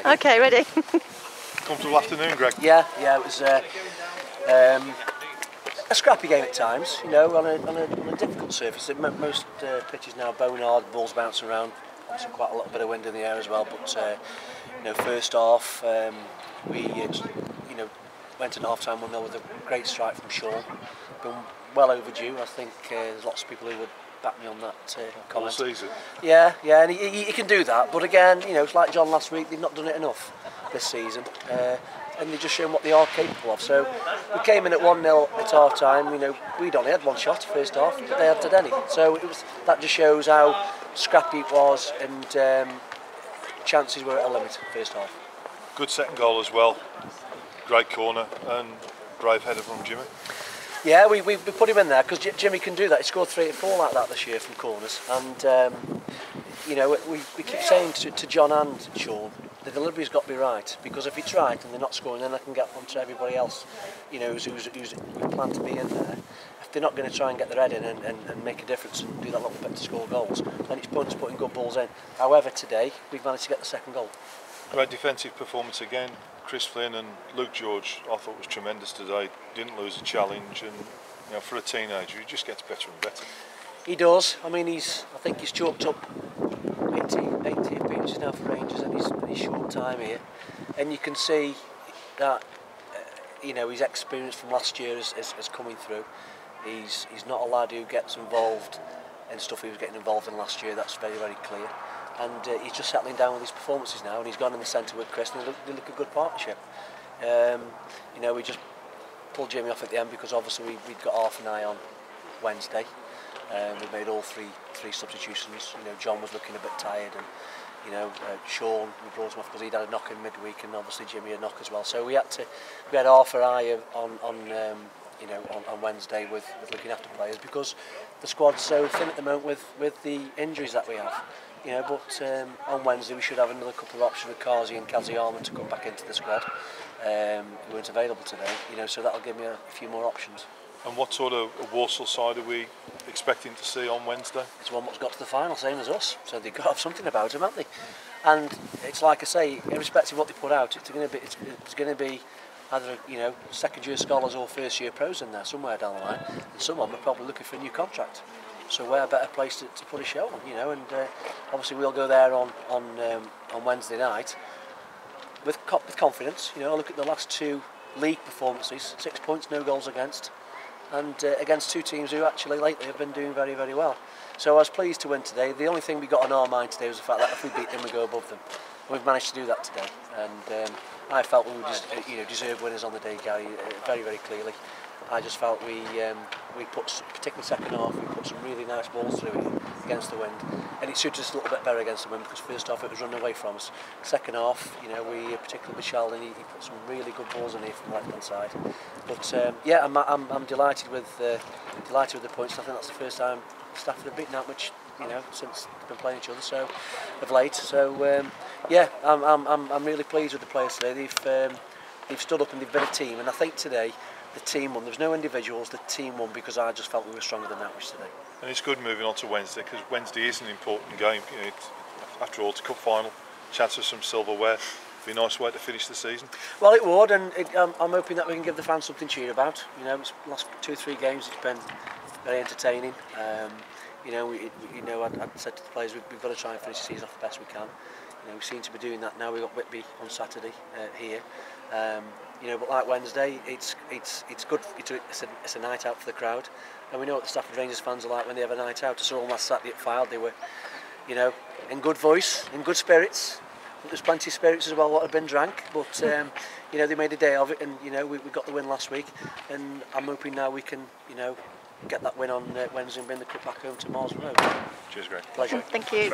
Okay, ready. Comfortable afternoon, Greg. Yeah, it was a scrappy game at times. You know, on a difficult surface. Most pitches now bone hard, balls bouncing around. Obviously, quite a little bit of wind in the air as well. But you know, first half, we went in half time 1-0 with a great strike from Sean. Been well overdue. I think there's lots of people who would back me on that comment. All season. Yeah, and he can do that. But again, you know, it's like John last week. They've not done it enough this season, and they've just shown what they are capable of. So we came in at 1-0 at half time. You know, we'd only had one shot first half, but they had any. So that just shows how scrappy it was, and chances were at a limit first half. Good second goal as well. Great corner and brave header from Jimmy. Yeah, we put him in there because Jimmy can do that. He scored 3 or 4 like that this year from corners, and you know, we keep saying to John and Sean, the delivery's got to be right, because if it's right and they're not scoring, then they can get on to everybody else, you know, who's planned to be in there. If they're not going to try and get their head in and make a difference and do that little bit to score goals, then it's pointless putting good balls in. However, today we've managed to get the second goal. Great defensive performance again. Chris Flynn and Luke George, I thought, was tremendous today. Didn't lose a challenge, and you know, for a teenager, he just gets better and better. He does. I mean, I think he's chalked up 80 appearances now for Rangers in his short time here, and you can see that you know, his experience from last year is coming through. He's not a lad who gets involved in stuff he was getting involved in last year. That's very, very clear. And he's just settling down with his performances now, and he's gone in the centre with Chris, and they look a good partnership. You know, we just pulled Jimmy off at the end because obviously we'd got half an eye on Wednesday. We made all three substitutions. You know, John was looking a bit tired, and you know, Sean, we brought him off because he'd had a knock in midweek, and obviously Jimmy a knock as well. So we had half an eye on Wednesday with looking after players, because the squad's so thin at the moment with the injuries that we have. You know, but on Wednesday we should have another couple of options with Kazi and Kaziyama to come back into the squad. Who weren't available today, you know, so that'll give me a few more options. And what sort of Walsall side are we expecting to see on Wednesday? It's one that's got to the final, same as us, so they've got to have something about them, haven't they? And it's like I say, irrespective of what they put out, it's going to be either, you know, second-year scholars or first-year pros in there somewhere down the line, and some of them are probably looking for a new contract. So we're a better place to put a show on, you know, and obviously we'll go there on Wednesday night with confidence. You know, look at the last 2 league performances: 6 points, no goals against, and against 2 teams who actually lately have been doing very, very well. So I was pleased to win today. The only thing we got on our mind today was the fact that if we beat them, we go above them. And we've managed to do that today, and I felt we were deserved winners on the day, Gary, very, very clearly. I just felt we put, particularly second half, we put some really nice balls through it against the wind, and it suited us a little bit better against the wind, because first half it was running away from us. Second half, you know, we particularly with Sheldon, he put some really good balls in here from the left hand side. But yeah, I'm delighted with the points. I think that's the first time Stafford have beaten Nantwich, you know, since they've been playing each other so of late. So yeah, I'm really pleased with the players today. They've stood up and they've been a team, and I think today the team won. There was no individuals, the team won, because I just felt we were stronger than Nantwich today. And it's good moving on to Wednesday, because Wednesday is an important game. You know, after all, it's a cup final, chance of some silverware. It'd be a nice way to finish the season. Well, it would, and I'm hoping that we can give the fans something to cheer about. You know, it's the last 2 or 3 games, it's been very entertaining. You know, I said to the players, we've got to try and finish the season off the best we can. You know, we seem to be doing that now. We've got Whitby on Saturday here. You know, but like Wednesday, it's good. It's a night out for the crowd, and we know what the Stafford Rangers fans are like when they have a night out. I saw them last Saturday at Fylde. They were, you know, in good voice, in good spirits. There's plenty of spirits as well what had been drank, but you know, they made a day of it, and you know, we got the win last week, and I'm hoping now we can, you know, get that win on Wednesday and bring the cup back home to Mars Road. Cheers, Greg. Pleasure. Thank you.